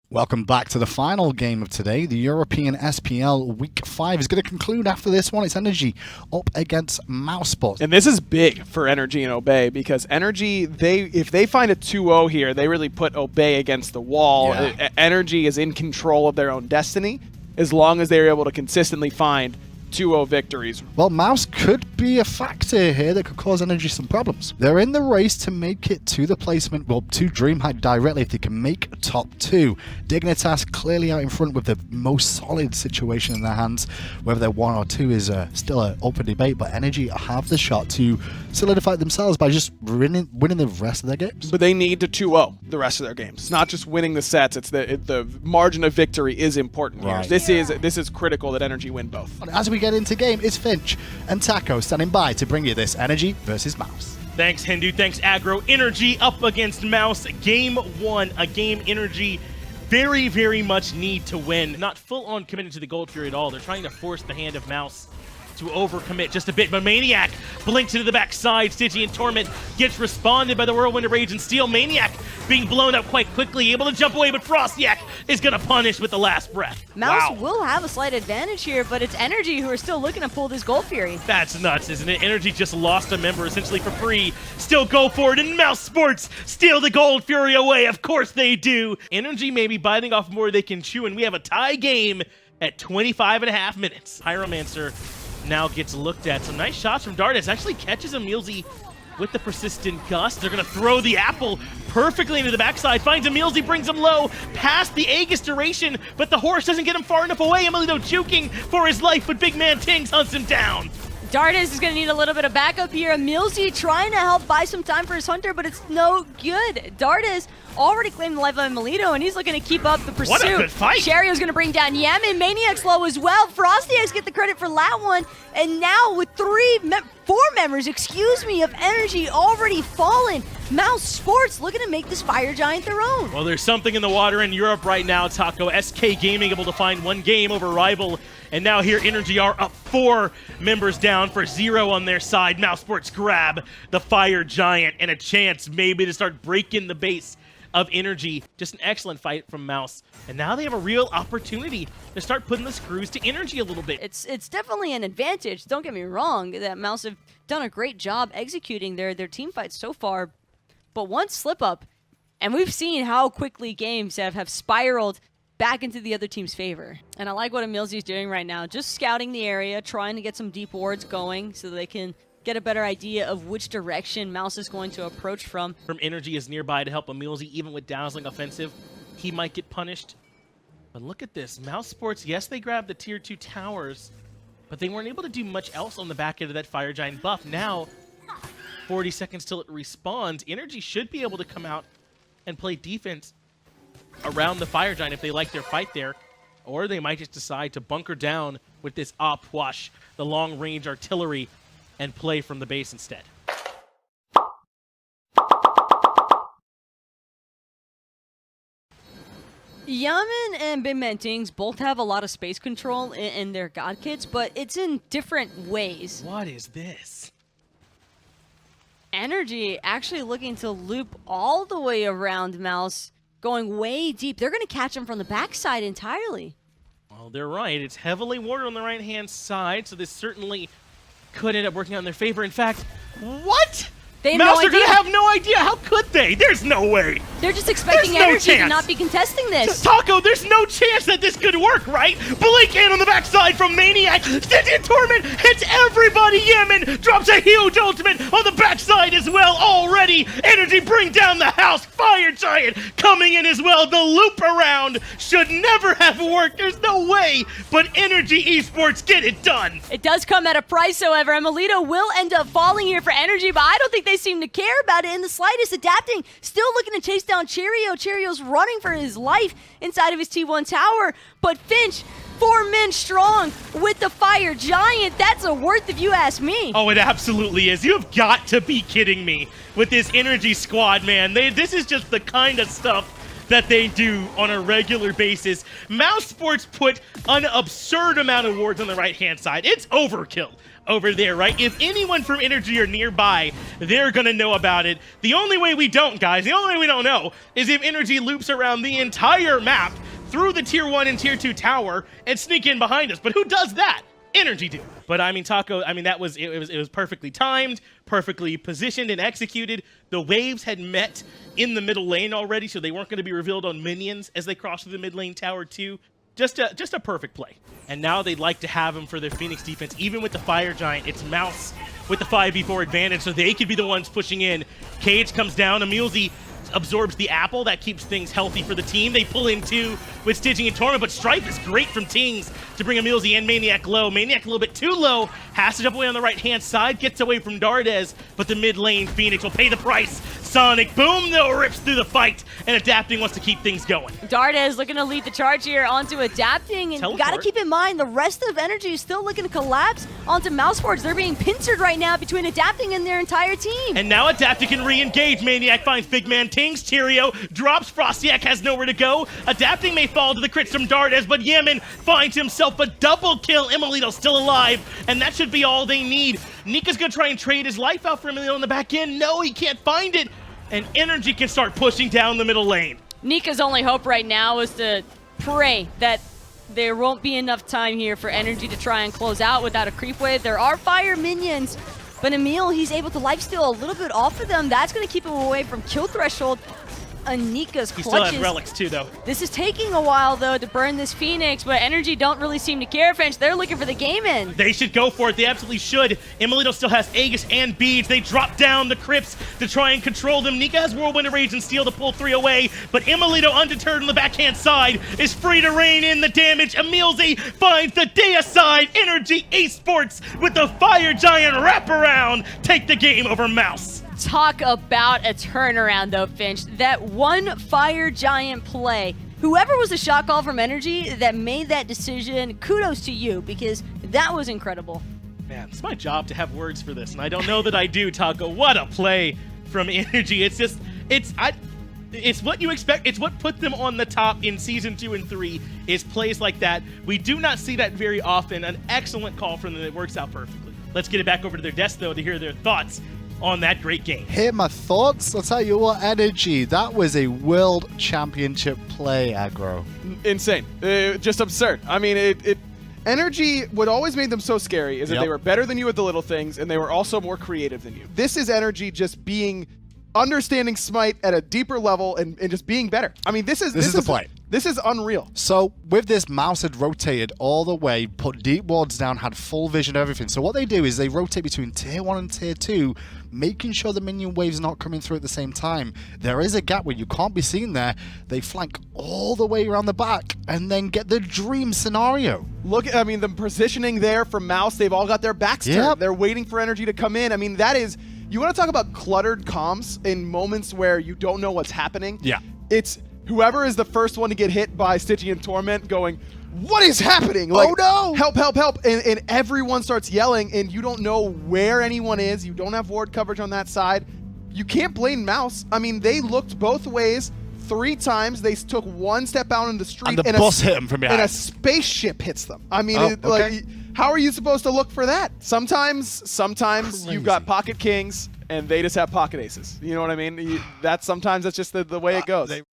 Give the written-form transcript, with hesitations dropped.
Welcome back to the final game of today. The European SPL Week 5 is going to conclude after this one. It's NRG up against Mousesport. And this is big for NRG and Obey because NRG, if they find a 2-0 here, they really put Obey against the wall. Yeah. NRG is in control of their own destiny as long as they're able to consistently find 2-0 victories. Well, Mouse could be a factor here that could cause NRG some problems. They're in the race to make it to the placement, well, to DreamHack directly if they can make top 2. Dignitas clearly out in front with the most solid situation in their hands. Whether they're 1 or 2 is still an open debate, but NRG have the shot to solidify themselves by just winning the rest of their games. But they need to 2-0 the rest of their games. It's not just winning the sets, it's the margin of victory is important here. Right. This is critical that NRG win both. As we get into game, it's Finch and Taco standing by to bring you this NRG versus Mouse. Thanks, Hindu. Thanks, Aggro. NRG up against Mouse. Game 1, a game NRG very, very much need to win. Not full-on committed to the Gold Fury at all. They're trying to force the hand of Mouse to overcommit just a bit, but Maniac blinks into the backside. Stygian Torment gets responded by the Whirlwind of Rage and Steel. Maniac being blown up quite quickly, able to jump away, but Frostiak is going to punish with the last breath. Mouse will have a slight advantage here, but it's NRG who are still looking to pull this Gold Fury. That's nuts, isn't it? NRG just lost a member essentially for free. Still go for it, and Mouse Sports steal the Gold Fury away. Of course they do. NRG may be biting off more they can chew, and we have a tie game at 25.5 minutes. Pyromancer now gets looked at. Some nice shots from Dardas. Actually catches Emilzy with the persistent gust. They're going to throw the apple perfectly into the backside. Finds Emilzy, brings him low past the Aegis duration, but the horse doesn't get him far enough away. Emilio juking for his life, but big man Tings hunts him down. Dardas is going to need a little bit of backup here. Emilzy trying to help buy some time for his hunter, but it's no good. Dardas already claimed the life of Melito, and he's looking to keep up the pursuit. What a good fight! Cherio's going to bring down Yamin. Maniac's low as well. Frostiacs get the credit for that one. And now with 4 members, of NRG already fallen, Mouse Sports looking to make this Fire Giant their own. Well, there's something in the water in Europe right now, Taco. SK Gaming able to find 1 game over Rival. And now here, NRG are up 4 members down for 0 on their side. Mouse Sports grab the Fire Giant and a chance maybe to start breaking the base of NRG. Just an excellent fight from Mouse. And now they have a real opportunity to start putting the screws to NRG a little bit. It's definitely an advantage. Don't get me wrong, that Mouse have done a great job executing their team fights so far. But one slip up, and we've seen how quickly games have spiraled back into the other team's favor. And I like what Emilzy's doing right now. Just scouting the area, trying to get some deep wards going so they can get a better idea of which direction Mouse is going to approach from. NRG is nearby to help Emilzy, even with Dazzling Offensive. He might get punished. But look at this. Mouse Sports, yes, they grabbed the tier 2 towers, but they weren't able to do much else on the back end of that Fire Giant buff. Now, 40 seconds till it respawns. NRG should be able to come out and play defense around the Fire Giant if they like their fight there. Or they might just decide to bunker down with this Opwash, the long-range artillery, and play from the base instead. Yamin and Bimentings both have a lot of space control in their god kits, but it's in different ways. What is this? NRG actually looking to loop all the way around Mouse, going way deep. They're going to catch him from the backside entirely. Well, they're right. It's heavily warded on the right-hand side, so this certainly could end up working out in their favor. In fact, what? They have Mouse no are going to idea. have no idea. How could they? There's no way. They're just expecting There's no NRG to chance. not be contesting this. Taco, there's no chance that this could work, right? Blink in on the backside from Maniac. Stygian Torment hits everybody. Yamin drops a huge ultimate on the backside as well already. NRG bring down the house. Fire Giant coming in as well. The loop around should never have worked. There's no way. But NRG Esports get it done. It does come at a price, however. Melito will end up falling here for NRG, but I don't think they seem to care about it in the slightest. Adapting, still looking to chase down Cheerio. Cheerio's running for his life inside of his T1 tower, but Finch, 4 men strong with the Fire Giant. That's a worth if you ask me. Oh, it absolutely is. You've got to be kidding me with this NRG squad, man. This is just the kind of stuff that they do on a regular basis. Mouse Sports put an absurd amount of wards on the right-hand side. It's overkill. over there, right? If anyone from NRG are nearby, they're gonna know about it. The only way we don't, guys, the only way we don't know is if NRG loops around the entire map through the tier 1 and tier 2 tower and sneak in behind us. But who does that? NRG do. But I mean, Taco, I mean, it was perfectly timed, perfectly positioned and executed. The waves had met in the middle lane already, so they weren't going to be revealed on minions as they crossed through the mid lane tower too. Just a perfect play. And now they'd like to have him for their Phoenix defense. Even with the Fire Giant, it's Mouse with the 5v4 advantage, so they could be the ones pushing in. Cage comes down, Emilzy absorbs the apple. That keeps things healthy for the team. They pull in two with Stitching and Torment, but Strife is great from Tings to bring Emilzy and Maniac low. Maniac a little bit too low, has to jump away on the right-hand side, gets away from Dardes, but the mid lane Phoenix will pay the price. Sonic Boom, though, rips through the fight, and Adapting wants to keep things going. Dardes looking to lead the charge here onto Adapting, and you gotta keep in mind the rest of NRG is still looking to collapse onto Mouseforge. They're being pincered right now between Adapting and their entire team. And now Adapting can re-engage. Maniac finds Big Man Tings, Tyrio drops, Frostiak has nowhere to go. Adapting may fall to the crits from Dardes, but Yemen finds himself a double kill. Emilito still alive, and that should be all they need. Nika's gonna try and trade his life out for Emilito in the back end. No, he can't find it. And NRG can start pushing down the middle lane. Nika's only hope right now is to pray that there won't be enough time here for NRG to try and close out without a creep wave. There are fire minions, but Emil, he's able to lifesteal a little bit off of them. That's going to keep him away from kill threshold. Nika's clutches. He still has relics too, though. This is taking a while, though, to burn this Phoenix, but NRG don't really seem to care, Finch. They're looking for the game in. They should go for it. They absolutely should. Emilito still has Aegis and Beads. They drop down the Crypts to try and control them. Nika has Whirlwind of Rage and Steel to pull 3 away, but Emilito, undeterred on the backhand side, is free to rein in the damage. Emilzy finds the Deicide. NRG Esports with the Fire Giant wraparound take the game over Mouse. Talk about a turnaround, though, Finch. That one Fire Giant play, whoever was the shot call from NRG that made that decision, kudos to you, because that was incredible. Man, it's my job to have words for this, and I don't know that I do, Taco. What a play from NRG. It's just, it's what you expect. It's what put them on the top in Season 2 and 3, is plays like that. We do not see that very often. An excellent call from them that works out perfectly. Let's get it back over to their desk, though, to hear their thoughts on that great game. Hear my thoughts? I'll tell you what, NRG, that was a World Championship play, aggro. Insane. Just absurd. I mean, NRG, what always made them so scary is that they were better than you at the little things, and they were also more creative than you. This is NRG just understanding Smite at a deeper level and just being better. I mean, this is the play. This is unreal. So with this, Mouse had rotated all the way, put deep wards down, had full vision of everything. So what they do is they rotate between tier 1 and tier 2, making sure the minion wave's not coming through at the same time. There is a gap where you can't be seen there. They flank all the way around the back and then get the dream scenario. Look, I mean, the positioning there from Mouse, they've all got their backs turned. They're waiting for NRG to come in. I mean, that is, you want to talk about cluttered comms in moments where you don't know what's happening? Yeah. It's whoever is the first one to get hit by Stitching and Torment going, what is happening? Like, oh no! Help, help, help. And everyone starts yelling, and you don't know where anyone is. You don't have ward coverage on that side. You can't blame Mouse. I mean, they looked both ways 3 times. They took one step out in the street. And the bus hit them from behind. And a spaceship hits them. I mean, like, how are you supposed to look for that? Sometimes Crazy. you've got pocket kings, and they just have pocket aces. You know what I mean? Sometimes that's just the way it goes.